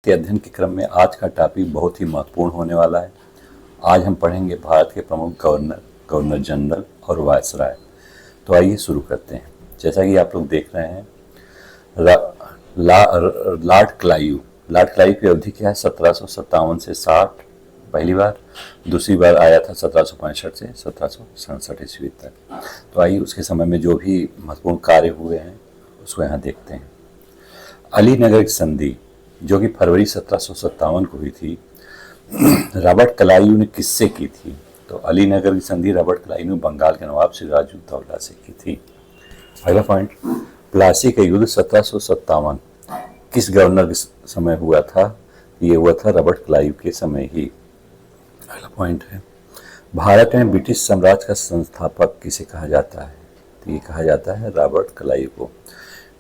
के अध्ययन के क्रम में आज का टॉपिक बहुत ही महत्वपूर्ण होने वाला है। आज हम पढ़ेंगे भारत के प्रमुख गवर्नर, गवर्नर जनरल और वायसराय। तो आइए शुरू करते हैं। जैसा कि आप लोग देख रहे हैं, लॉर्ड क्लाइव की अवधि क्या है? 1757 से 60 पहली बार, दूसरी बार आया था 1765 से 1767 ईस्वी तक। तो आइए उसके समय में जो भी महत्वपूर्ण कार्य हुए हैं उसको यहाँ देखते हैं। अलीनगर की संधि जो कि फरवरी 1757 को हुई थी, रॉबर्ट क्लाइव ने किससे की थी? तो अलीनगर की संधि रॉबर्ट क्लाइव ने बंगाल के नवाब सिराजुद्दौला से की थी। अगला पॉइंट, प्लासी का युद्ध 1757 किस गवर्नर के समय हुआ था? ये हुआ था रॉबर्ट क्लाइव के समय ही। अगला पॉइंट है, भारत में ब्रिटिश साम्राज्य का संस्थापक किसे कहा जाता है? तो ये कहा जाता है रॉबर्ट क्लाइव को।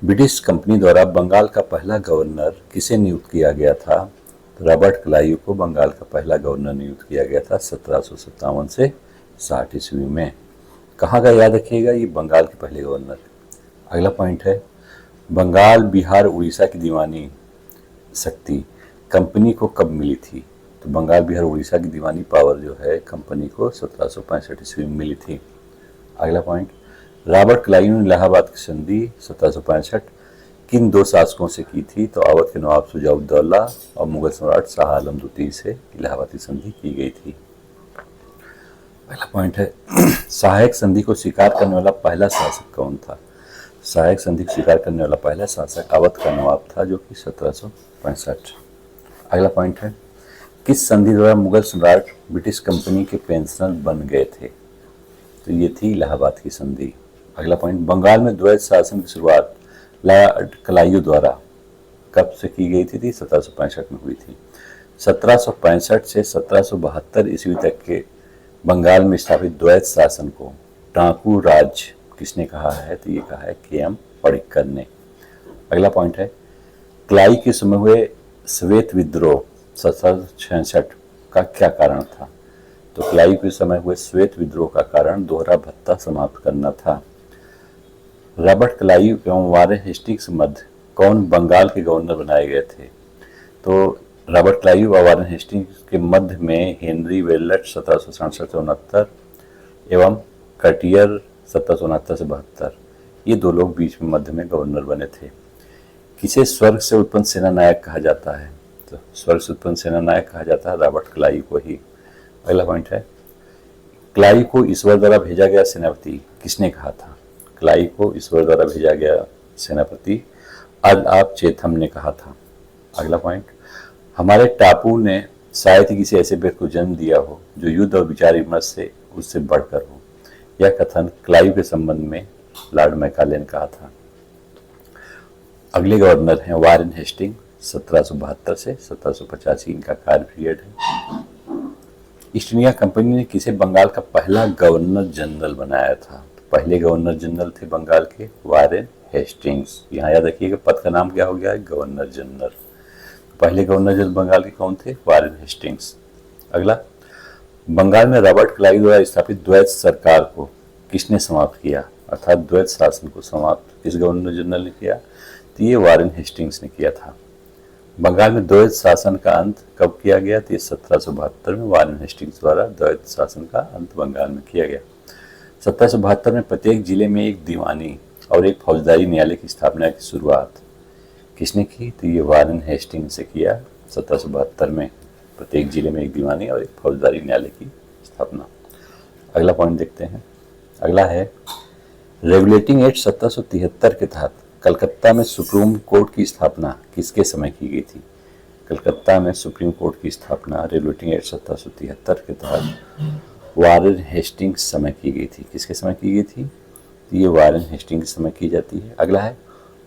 ब्रिटिश कंपनी द्वारा बंगाल का पहला गवर्नर किसे नियुक्त किया गया था? रॉबर्ट क्लाइव को बंगाल का पहला गवर्नर नियुक्त किया गया था 1757 से 60 ईस्वी में। कहाँ का याद रखिएगा, ये बंगाल के पहले गवर्नर। अगला पॉइंट है, बंगाल, बिहार, उड़ीसा की दीवानी शक्ति कंपनी को कब मिली थी? तो बंगाल, बिहार, उड़ीसा की दीवानी पावर जो है कंपनी को 1765 ईस्वी में मिली थी। अगला पॉइंट, रॉबर्ट क्लाइव ने इलाहाबाद की संधि 1765 किन दो शासकों से की थी? तो अवध के नवाब शुजाउद्दौला और मुगल सम्राट शाह आलम द्वितीय से इलाहाबाद की संधि की गई थी। पहला पॉइंट है, सहायक संधि को स्वीकार करने वाला पहला शासक कौन था? सहायक संधि को स्वीकार करने वाला पहला शासक अवध का नवाब था, जो कि 1765। अगला पॉइंट है, किस संधि द्वारा मुगल सम्राट ब्रिटिश कंपनी के पेंशनर बन गए थे? तो ये थी इलाहाबाद की संधि। अगला पॉइंट, बंगाल में द्वैत शासन की शुरुआत लॉर्ड क्लाइव द्वारा कब से की गई थी? 1765 में हुई थी। 1765 से 1772 ईस्वी तक के बंगाल में स्थापित द्वैत शासन को डाकू राज किसने कहा है? तो ये कहा है के.एम. पडिक्कर ने। अगला पॉइंट है, क्लाइव के समय हुए श्वेत विद्रोह 1766 का क्या कारण था? तो क्लाइव के समय हुए श्वेत विद्रोह का कारण दोहरा भत्ता समाप्त करना था। रॉबर्ट क्लाइव एवं वारेन हेस्टिंग्स मध्य कौन बंगाल के गवर्नर बनाए गए थे? तो रॉबर्ट क्लाइव और वारेन हेस्टिंग्स के मध्य में हेनरी वेल्लट 1767 एवं कटियर 1769 से 72, ये दो लोग बीच में मध्य में गवर्नर बने थे। किसे स्वर्ग से उत्पन्न सेना नायक कहा जाता है? तो स्वर्ग से उत्पन्न सेना नायक कहा जाता है रॉबर्ट क्लाइव को ही। अगला पॉइंट है, क्लाइव को ईश्वर द्वारा भेजा गया सेनापति किसने कहा था? क्लाइव को ईश्वर द्वारा भेजा गया सेनापति अदआब चेथम ने कहा था। अगला पॉइंट, हमारे टापू ने शायद ही किसी ऐसे व्यक्ति को जन्म दिया हो जो युद्ध और विचार विमर्श से उससे बढ़कर हो। यह कथन क्लाइव के संबंध में लॉर्ड मैकाले ने कहा था। अगले गवर्नर हैं वारेन हेस्टिंग 1772 से 1785, इनका कार्य पीरियड है। ईस्ट इंडिया कंपनी ने किसे बंगाल का पहला गवर्नर जनरल बनाया था? पहले गवर्नर जनरल थे बंगाल के वारेन हेस्टिंग्स। यहाँ याद रखिएगा पद का नाम क्या हो गया है? Governor general. पहले गवर्नर जनरल बंगाल के कौन थे? Warren Hastings. अगला, बंगाल में रॉबर्ट क्लाइव द्वारा स्थापित द्वैत सरकार को किसने समाप्त किया? अर्थात द्वैत शासन को समाप्त किस गवर्नर जनरल ने किया? तो ये वारेन हेस्टिंग्स ने किया था। बंगाल में द्वैत शासन का अंत कब किया गया? तो 1772 में वारेन हेस्टिंग्स द्वारा द्वैत शासन का अंत बंगाल में किया गया। 1772 में प्रत्येक जिले में एक दीवानी और एक फौजदारी न्यायालय की स्थापना की शुरुआत किसने की? तो ये वारेन हेस्टिंग्स से किया 1772 में। प्रत्येक जिले में एक दीवानी और एक फौजदारी न्यायालय की स्थापना। अगला पॉइंट देखते हैं। अगला है, रेगुलेटिंग एक्ट 1773 के तहत कलकत्ता में सुप्रीम कोर्ट की स्थापना किसके समय की गई थी? कलकत्ता में सुप्रीम कोर्ट की स्थापना रेगुलेटिंग एक्ट 1773 के तहत वारेन हेस्टिंग्स समय की गई थी। किसके समय की गई थी? तो ये वारेन हेस्टिंग्स के समय की जाती है। अगला है,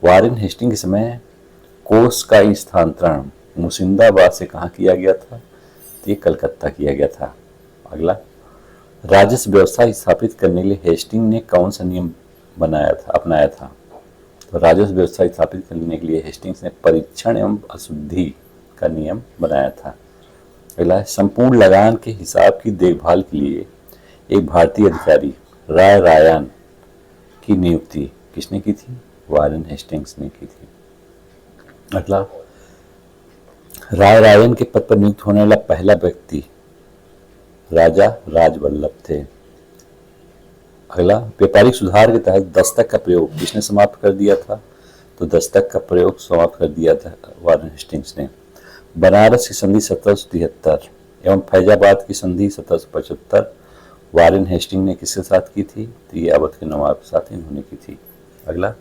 वारेन हेस्टिंग्स के समय कोर्स का स्थानांतरण मुर्शिदाबाद से कहाँ किया गया था? तो ये कलकत्ता किया गया था। अगला, राजस्व व्यवस्था स्थापित करने के लिए हेस्टिंग ने कौन सा नियम अपनाया था? तो राजस्व व्यवस्था स्थापित करने के लिए हेस्टिंग्स ने परीक्षण एवं अशुद्धि का नियम बनाया था। अगला है, संपूर्ण लगान के हिसाब की देखभाल के लिए एक भारतीय अधिकारी राय रायन की नियुक्ति किसने की थी? वारेन हेस्टिंग्स ने की थी। अगला, राय रायन के पद पर नियुक्त होने वाला पहला व्यक्ति राजा राजवल्लभ थे। अगला, व्यापारिक सुधार के तहत दस्तक का प्रयोग किसने समाप्त कर दिया था? तो दस्तक का प्रयोग समाप्त कर दिया था वारेन हेस्टिंग्स ने। बनारस की संधि 1773 एवं फैजाबाद की संधि 1775 वारेन हेस्टिंग ने किसके साथ की थी? तो ये अवध के नवाब के साथ इन्होंने की थी। अगला,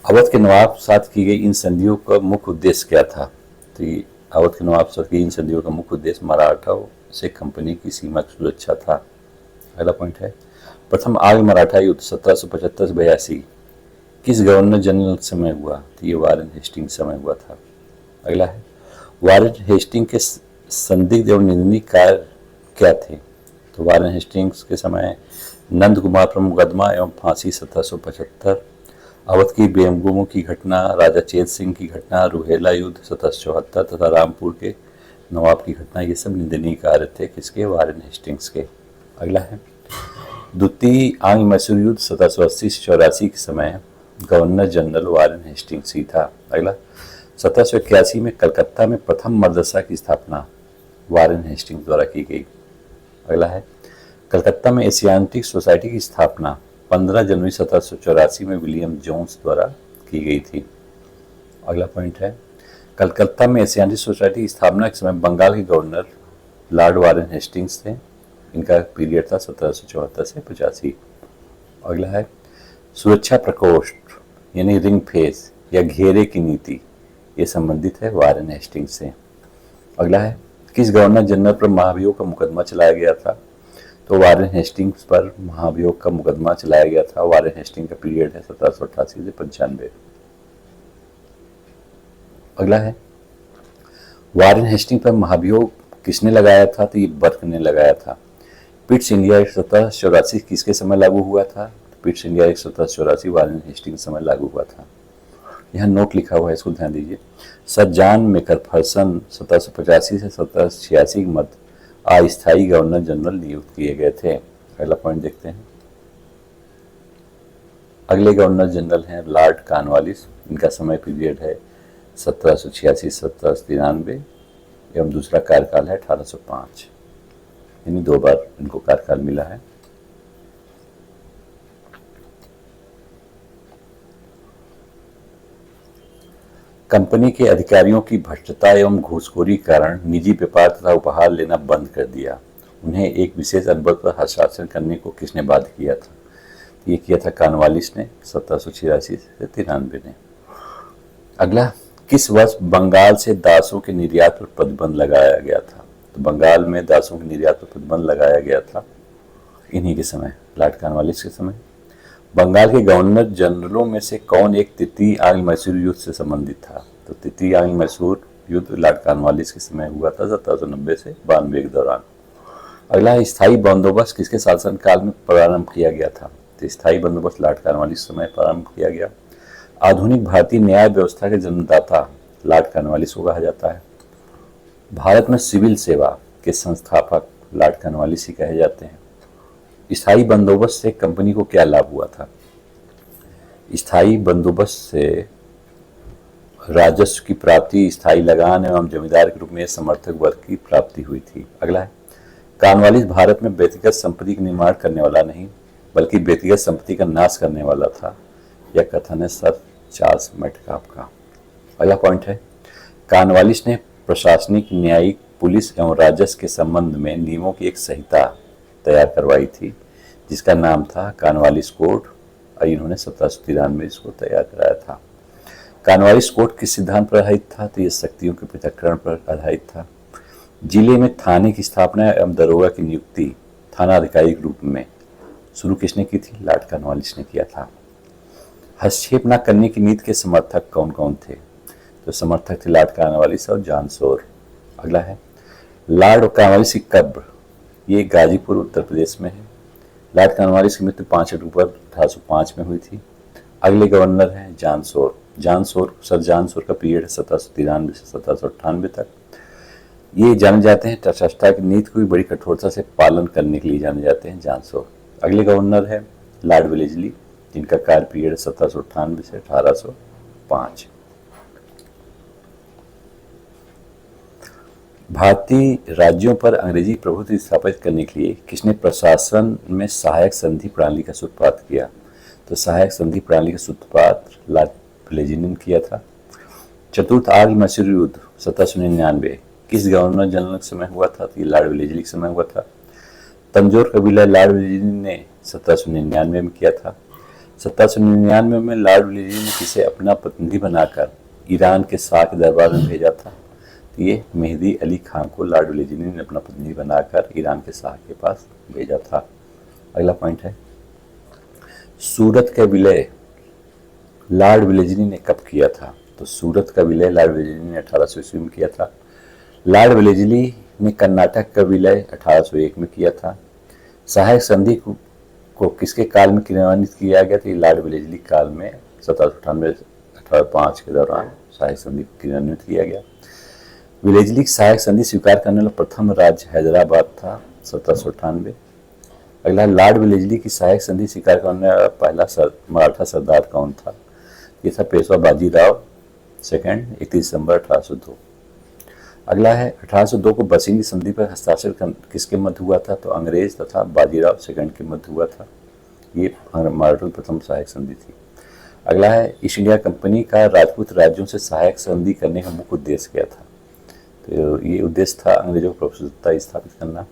अवध के नवाब के साथ की गई इन संधियों का मुख्य उद्देश्य क्या था? तो ये अवध के नवाब के साथ की इन संधियों का मुख्य उद्देश्य मराठा से कंपनी की सीमा की सुरक्षा था। अगला पॉइंट है, प्रथम आर्य मराठा युद्ध 1775-82 किस गवर्नर जनरल के समय हुआ? तो ये वारेन हेस्टिंग समय हुआ था। अगला है, वारेन हेस्टिंग के संदिग्ध एवं निंदनीय कार्य क्या थे? तो वारेन हेस्टिंग्स के समय नंद कुमार पर मुकदमा एवं फांसी 1775, अवध की बेगमों की घटना, राजा चेत सिंह की घटना, रुहेला युद्ध 1774 तथा रामपुर के नवाब की घटना, ये सब निंदनीय कार्य थे किसके? वारेन हेस्टिंग्स के। अगला है, द्वितीय आंग्ल मैसूर युद्ध 1780 से 84 के समय गवर्नर जनरल वारेन हेस्टिंग्स ही था। अगला, 1781 में कलकत्ता में प्रथम मदरसा की स्थापना वारेन हेस्टिंग्स द्वारा की गई। अगला है, कलकत्ता में एशियाटिक सोसाइटी की स्थापना 15 जनवरी 1784 में विलियम जोन्स द्वारा की गई थी। अगला पॉइंट है, कलकत्ता में एशियाटिक सोसाइटी की स्थापना के समय बंगाल के गवर्नर लॉर्ड वारेन हेस्टिंग्स थे। इनका पीरियड था 1774 से 85। अगला है, सुरक्षा प्रकोष्ठ यानी रिंग फेस या घेरे की नीति, ये संबंधित है वारेन हेस्टिंग्स से। अगला है, किस गवर्नर जनरल पर महाभियोग का मुकदमा चलाया गया था? तो वारेन हेस्टिंग्स पर महाभियोग का मुकदमा चलाया गया था। वारेन हेस्टिंग का पीरियड है 1788 से 95। अगला है, वारेन हेस्टिंग पर महाभियोग किसने लगाया था? तो ये बर्क ने लगाया था। पिट्स इंडिया एक्ट 1784 किसके समय लागू हुआ था? Pitt's India act 1784 Warren Hastings समय लागू हुआ था। यहाँ नोट लिखा हुआ है, इसको ध्यान दीजिए। सर जॉन मैकफरसन 1785 से 1786 के मध्य अस्थायी गवर्नर जनरल नियुक्त किए गए थे। पहला पॉइंट देखते हैं। अगले गवर्नर जनरल हैं लॉर्ड कॉर्नवालिस। इनका समय पीरियड है 1786 से 1793 एवं दूसरा कार्यकाल है 1805, यानी 2 बार इनको कार्यकाल मिला है। कंपनी के अधिकारियों की भ्रष्टता एवं घूसखोरी के कारण निजी व्यापार तथा उपहार लेना बंद कर दिया। उन्हें एक विशेष अनुबंध पर हस्ताक्षर करने को किसने बाध्य किया था? ये किया था कॉर्नवालिस ने 1786 से 93 ने। अगला, किस वर्ष बंगाल से दासों के निर्यात पर प्रतिबंध लगाया गया था? तो बंगाल में दासों के निर्यात पर प्रतिबंध लगाया गया था इन्हीं के समय, लॉर्ड कॉर्नवालिस के समय। बंगाल के गवर्नर जनरलों में से कौन एक तृतीय आंग्ल मैसूर युद्ध से संबंधित था? तो तृतीय आंग्ल मैसूर युद्ध लॉर्ड कॉर्नवालिस के समय हुआ था 1790 से 92 के दौरान। अगला, स्थायी बंदोबस्त किसके शासनकाल में प्रारंभ किया गया था? तो स्थायी बंदोबस्त लॉर्ड कॉर्नवालिस समय प्रारंभ किया गया। आधुनिक भारतीय न्याय व्यवस्था के जन्मदाता लॉर्ड कॉर्नवालिस को कहा जाता है। भारत में सिविल सेवा के संस्थापक लॉर्ड कॉर्नवालिस ही कहे जाते हैं। स्थायी बंदोबस्त से कंपनी को क्या लाभ हुआ था? स्थायी बंदोबस्त से राजस्व की प्राप्ति, स्थायी लगान एवं जमींदार के रूप में समर्थक वर्ग की प्राप्ति हुई थी। अगला है, कॉर्नवालिस भारत में व्यक्तिगत संपत्ति का निर्माण करने वाला नहीं बल्कि व्यक्तिगत संपत्ति का नाश करने वाला था। यह कथन है सर चार्ल्स मेटकाफ का। अगला पॉइंट है, कॉर्नवालिस ने प्रशासनिक, न्यायिक, पुलिस एवं राजस्व के संबंध में नियमों की एक संहिता तैयार करवाई थी जिसका नाम था कॉर्नवालिस कोड और इन्होंने 1793 में इसको तैयार कराया था। कॉर्नवालिस कोड किस सिद्धांत पर आधारित था? तो ये शक्तियों के पृथक्करण पर आधारित था। जिले में थाने की स्थापना एवं दरोगा की नियुक्ति थाना अधिकारी के रूप में शुरू किसने की थी? लॉर्ड कॉर्नवालिस ने किया था। हस्तक्षेप न करने की नीति के समर्थक कौन कौन थे? तो समर्थक थे लॉर्ड कॉर्नवालिस और जॉन सोर। अगला है, लॉर्ड कॉर्नवालिस की कब्र ये गाजीपुर उत्तर प्रदेश में है। लॉर्ड कॉर्नवालिस की मृत्यु 5 अक्टूबर 1805 में हुई थी। अगले गवर्नर हैं जॉन सोर। सर जॉन सोर का पीरियड है 1793 से 1798 तक। ये जाने जाते हैं तटस्थता की नीति को भी बड़ी कठोरता से पालन करने के लिए जाने जाते हैं जॉन सोर। अगले गवर्नर है लॉर्ड वेलेस्ली, जिनका कार्य पीरियड 1798 से 1805। भारतीय राज्यों पर अंग्रेजी प्रभुत्व स्थापित करने के लिए किसने प्रशासन में सहायक संधि प्रणाली का सूत्रपात किया? तो सहायक संधि प्रणाली का सूत्रपात लॉर्ड प्लेजियन ने किया था। चतुर्थ आर्य मैसूर युद्ध 1799 किस गवर्नर जनरल के समय हुआ था? तो ये लॉर्ड वेलेस्ली के समय हुआ था। तंजौर का विलय लॉर्ड वेलेस्ली ने 1799 में किया था। 1799 में लॉर्ड वेलेस्ली ने किसे अपना प्रतिनिधि बनाकर ईरान के शाह के दरबार में भेजा था? तो ये मेहदी अली खान को लॉर्ड वेलेस्ली ने अपना प्रतिनिधि बनाकर ईरान के शाह के पास भेजा था। अगला पॉइंट है, सूरत का विलय लॉर्ड वेलेस्ली ने कब किया था? तो सूरत का विलय लॉर्ड वेलेस्ली ने 1800 ईस्वी में किया था। लॉर्ड वेलेस्ली ने कर्नाटक का विलय 1801 में किया था। सहायक संधि को किसके काल में क्रियान्वित किया गया था? लॉर्ड वेलेस्ली काल में 1798-1805 के दौरान सहायक संधि को क्रियान्वित किया गया। वेलेस्ली की सहायक संधि स्वीकार करने वाला प्रथम राज्य हैदराबाद था 1798। अगला, लॉर्ड वेलेस्ली की सहायक संधि स्वीकार करने वाला पहला मराठा सरदार कौन था? ये था पेशवा बाजीराव सेकंड, 31 दिसंबर 1802। अगला है, 1802 को बसिंगी संधि पर हस्ताक्षर किसके मध्य हुआ था? तो अंग्रेज तथा बाजीराव सेकंड के मध्य हुआ था। ये मराठा प्रथम सहायक संधि थी। अगला है, ईस्ट इंडिया कंपनी का राजपूत राज्यों से सहायक संधि करने का मुख्य उद्देश्य क्या था? तो ये उद्देश्य था अंग्रेजों को प्रभुसत्ता स्थापित करना।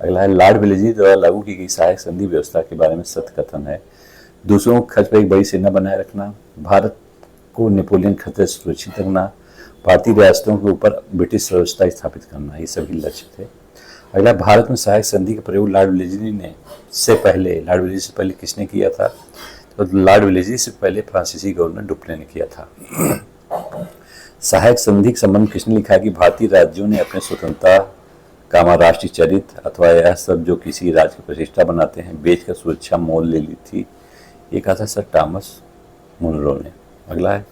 अगला है, लॉर्ड वेलेस्ली द्वारा लागू की गई सहायक संधि व्यवस्था के बारे में सत्य कथन है। दूसरों को खर्च पर एक बड़ी सेना बनाए रखना, भारत को नेपोलियन खतरे से सुरक्षित रखना, भारतीय रियासतों के ऊपर ब्रिटिश व्यवस्था स्थापित करना, ये सभी लक्ष्य थे। अगला, भारत में सहायक संधि का प्रयोग लॉर्ड वेलेस्ली से पहले किसने किया था? तो लॉर्ड वेलेस्ली से पहले फ्रांसीसी गवर्नर डुप्ले ने किया था। सहायक संधि के संबंध किसने लिखा कि भारतीय राज्यों ने अपने स्वतंत्रता कामा राष्ट्रीय चरित्र अथवा यह सब जो किसी राज्य की प्रतिष्ठा बनाते हैं बेचकर सुरक्षा मोल ले ली थी? ये कहा था सर टॉमस मुनरो ने। अगला है,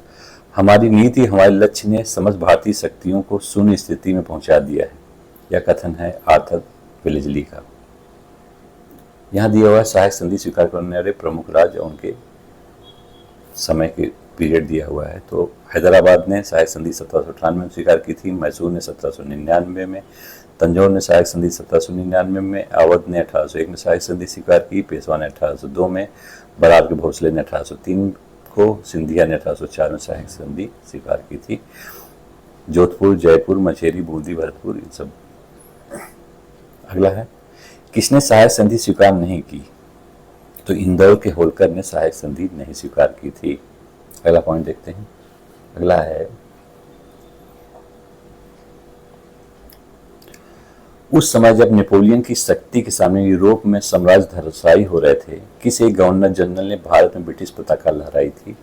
हमारी नीति हमारे लक्ष्य ने समस्त भारतीय शक्तियों को शून्य स्थिति में पहुंचा दिया है। यह कथन है आर्थर वेलेस्ली का। यहाँ दिया हुआ सहायक संधि स्वीकार करने वाले प्रमुख राज्य और उनके समय के पीरियड दिया हुआ है। तो हैदराबाद ने सहायक संधि 1798 में स्वीकार की थी, मैसूर ने 1799 में, तंजौर ने सहायक संधि 1799 में, अवध ने 1801 में सहायक संधि स्वीकार की, पेशवा ने 1802 में, बरार के भोसले ने 1803 को, सिंधिया ने 1804 में सहायक संधि स्वीकार की थी। जोधपुर, जयपुर, मछेरी, बूंदी, भरतपुर, इन सब। अगला है, किसने सहायक संधि स्वीकार नहीं की? तो इंदौर के होलकर ने सहायक संधि नहीं स्वीकार की थी। अगला पॉइंट देखते हैं। अगला है, उस समय जब नेपोलियन की शक्ति के सामने यूरोप में साम्राज्य धराशायी हो रहे थे, किस एक गवर्नर जनरल ने भारत में ब्रिटिश पताका लहराई थी?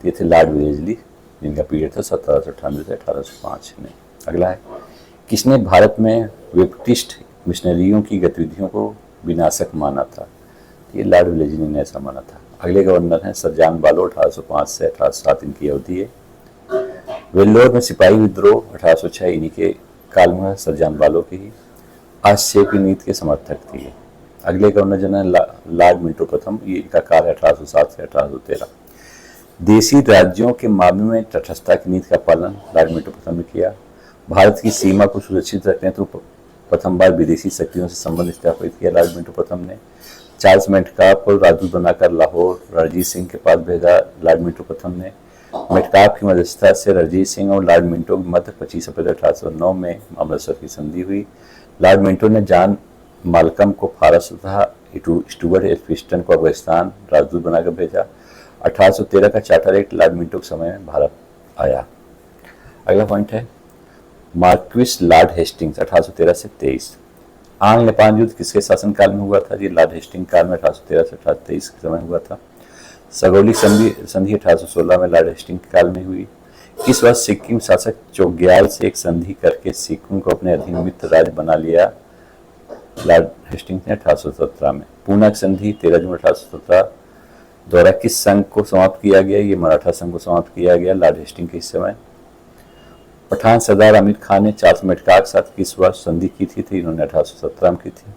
ये थे लॉर्ड वेलेस्ली, जिनका पीरियड था 1798 से 1805 में। अगला है, किसने भारत में ब्रिटिश मिशनरियों की गतिविधियों को विनाशक माना था? ये लॉर्ड वेलेस्ली ने ऐसा माना था। अगले गवर्नर हैं सर जॉन बालो, 1805 से 1807 इनकी अवधि है। वेल्लोर में सिपाही विद्रोह 1806 इन्हीं के काल में सर जॉन बालो की ही। आक्षेप की नीति के समर्थक थी। अगले गवर्नर जनरल लॉर्ड मिंटो प्रथम, ये इनका काल है 1807 से 1813। देशी राज्यों के मामले में तटस्थता की नीति का पालन लॉर्ड मिंटो प्रथम ने किया। भारत की सीमा को सुरक्षित रखने तो प्रथम बार विदेशी शक्तियों से संबंध स्थापित किया लॉर्ड मिंटो प्रथम ने। चार्ल्स मेटकाफ को राजदूत बनाकर लाहौर रणजीत सिंह के पास भेजा लॉर्ड मिंटो प्रथम ने। मेटकाफ की मध्यस्थता से रणजीत सिंह और लॉर्ड मिंटो के मध्य 25 अप्रैल 1809 में अमृतसर की संधि हुई। लॉर्ड मिंटो ने जॉन मालकम को फारस तथा स्टुअर्ट एल्फिंस्टन को अफगानिस्तान राजदूत बनाकर भेजा। 1813 का चार्टर एक्ट लॉर्ड मिंटो के समय में भारत आया। अगला पॉइंट है, मार्क्विस लॉर्ड हेस्टिंग्स 1813 से 23। आंग्ल नेपाल युद्ध किसके शासनकाल में हुआ था? जी लॉर्ड हेस्टिंग काल में 1813 से 1823 के समय हुआ था। सगौली संधि 1816 में लॉर्ड हेस्टिंग काल में हुई। किस वर्ष सिक्किम शासक चोग्याल से एक संधि करके सिक्किम को अपने अधीन मित्र राज्य बना लिया लॉर्ड हेस्टिंग्स ने? 1817 में। पूना संधि 13 जून 1817 द्वारा किस संघ को समाप्त किया गया? ये मराठा संघ को समाप्त किया गया लॉर्ड हेस्टिंग के इस समय। पठान सरदार आमिर खान ने चार्ल्स मेटकाफ के साथ किस वर्ष संधि की थी? इन्होंने 1817 में की थी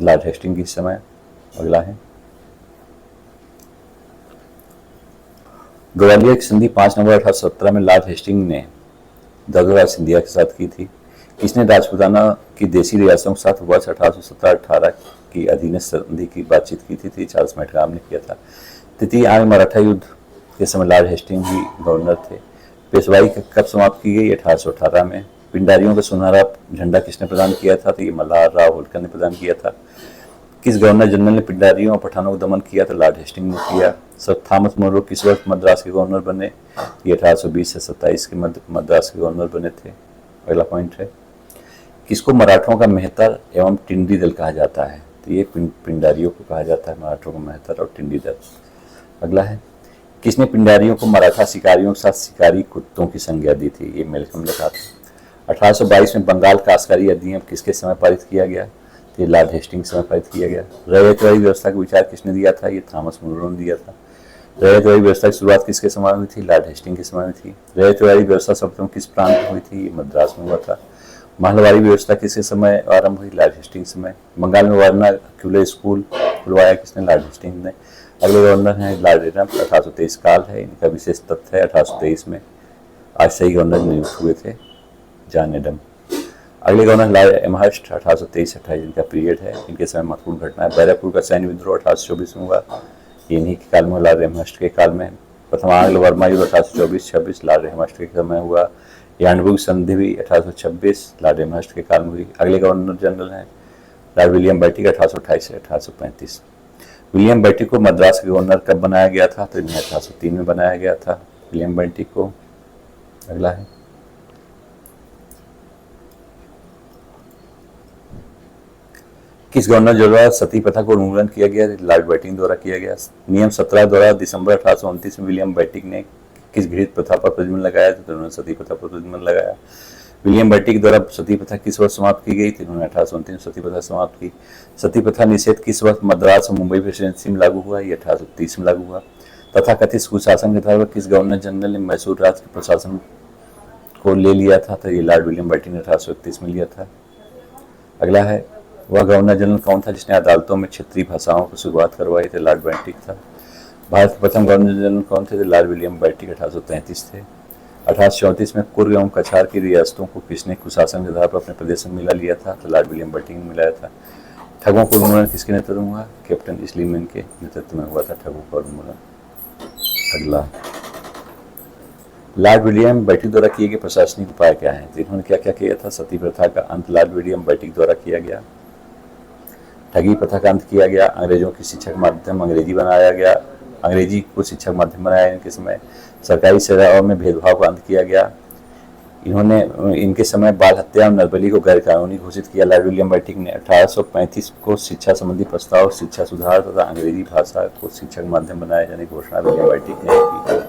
लॉर्ड हेस्टिंग के इस समय। अगला है, ग्वालियर की संधि 5 नवंबर 1817 में लॉर्ड हेस्टिंग ने दर्दराज सिंधिया के साथ की थी। किसने राजपूताना की देसी रियासतों के साथ वर्ष 1817-18 की अधीनस्थ संधि की बातचीत की थी? चार्ल्स मेटकाम ने किया था। तृतीय आंग्ल मराठा युद्ध के समय लॉर्ड हेस्टिंग ही गवर्नर थे। पेशवाई कब समाप्त की गई? 1818 में। पिंडारियों का सुनहरा झंडा किसने प्रदान किया था? तो ये मल्हार राव होलकर ने प्रदान किया था। किस गवर्नर जनरल ने पिंडारियों और पठानों को दमन किया? तो लॉर्ड हेस्टिंग ने किया। सर थॉमस मोनरो किस वर्ष मद्रास के गवर्नर बने? ये 1820 से 27 के मध्य मद्रास के गवर्नर बने थे। अगला पॉइंट है, किसको मराठों का मेहतर एवं टिंडी दल कहा जाता है? तो ये पिंडारियों को कहा जाता है, मराठों का मेहतर और टिंडी दल। अगला है, किसने पिंडारियों को मराठा शिकारियों के साथ शिकारी कुत्तों की संज्ञा दी थी? ये मेलकम ने कहा था। 1822 में बंगाल काश्तकारी अधिनियम किसके समय पारित किया गया? तो ये लॉर्ड हेस्टिंग समय पारित किया गया। रैयतवाड़ी व्यवस्था का विचार किसने दिया था? ये थॉमस मुनरो ने दिया था। रैयतवाड़ी व्यवस्था की शुरुआत किसके समय हुई थी? लॉर्ड हेस्टिंग के समय में थी। रैयतवाड़ी व्यवस्था सर्वप्रथम किस प्रांत में हुई थी? मद्रास में हुआ था। महलवाड़ी व्यवस्था किसके समय आरंभ हुई? लॉर्ड हेस्टिंग समय। बंगाल में वर्नाक्यूलर स्कूल खुलवाया किसने? लॉर्ड हेस्टिंग ने। अगले गवर्नर हैं लॉर्ड एडम्स। 1823 काल है, इनका विशेष तथ्य है 1823 में आज सही गवर्नर नियुक्त हुए थे, जॉन एडम। अगले गवर्नर लॉर्ड एमहर्स्ट। 1823 से 28 इनका पीरियड है। इनके समय महत्वपूर्ण घटना है बैरकपुर का सैन्य विद्रोह 1824 में हुआ, इन्हीं के काल में, लॉर्ड एमहर्स्ट के काल में। प्रथम आंग्ल वर्मा युद्ध 1824-26 लॉर्ड एमहर्स्ट के समय हुआ। यांडबुर्ग संधि भी 1826 लॉर्ड एमहर्स्ट के काल में हुई। अगले गवर्नर जनरल हैं लॉर्ड विलियम बेटिक 1828 से 1835। विलियम बेटिक को मद्रास के गवर्नर कब बनाया गया था? तो 1803 में बनाया गया था विलियम बेटिक को। अगला है, किस गवर्नर द्वारा सती प्रथा को उन्मूलन किया गया? लॉर्ड बेटिंग द्वारा किया गया। नियम 17 द्वारा दिसंबर 1829 में विलियम बेटिक ने किस घृत प्रथा पर प्रतिबंध लगाया? तो उन्होंने सती प्रथा पर प्रतिबंध लगाया। विलियम बेटिक द्वारा सती प्रथा किस वर्ष समाप्त की गई थी? उन्होंने 1829 में सती प्रथा समाप्त की। सती प्रथा निषेध किस वर्ष मद्रास और मुंबई प्रेसिडेंसी में लागू हुआ? ये 1830 में लागू हुआ। तथा कथित कुशासन के आधार पर किस गवर्नर जनरल ने मैसूर राज्य के प्रशासन को ले लिया था? तो ये लॉर्ड विलियम बेटिक ने 1831 में लिया था। अगला है, वह गवर्नर जनरल कौन था जिसने अदालतों में क्षेत्रीय भाषाओं की शुरुआत करवाई? तो लॉर्ड बेटिक था। भारत के प्रथम गवर्नर जनरल कौन थे? लॉर्ड विलियम बेटिक 1833 थे। 1834 में कुर्ग एवं कछार की रियासतों को किसने कुशासन के आधार पर अपने प्रदेश में मिला लिया था? तो लॉर्ड विलियम बेटिक ने मिलाया था। ठगों को उन्मूलन किसके नेतृत्व में हुआ? कैप्टन इस्लीमैन के नेतृत्व में हुआ था ठगों का उन्मूलन। अगला, लॉर्ड विलियम बेटिक द्वारा किए गए प्रशासनिक उपाय क्या हैं? तो इन्होंने क्या क्या किया था? सती प्रथा का अंत लॉर्ड विलियम बेटिक द्वारा किया गया। ठगी प्रथा का अंत किया गया। अंग्रेजों की शिक्षा का माध्यम अंग्रेजी बनाया गया, अंग्रेजी को शिक्षा माध्यम बनाया इनके समय। सरकारी सेवाओं में भेदभाव का अंत किया गया। इन्होंने इनके समय बाल हत्या और नरबली को गैर कानूनी घोषित किया। लॉर्ड विलियम बेटिक ने 1835 को शिक्षा संबंधी प्रस्ताव, शिक्षा सुधार तथा अंग्रेजी भाषा को शिक्षा का माध्यम बनाए जाने की घोषणा विलियम बेटिक ने की।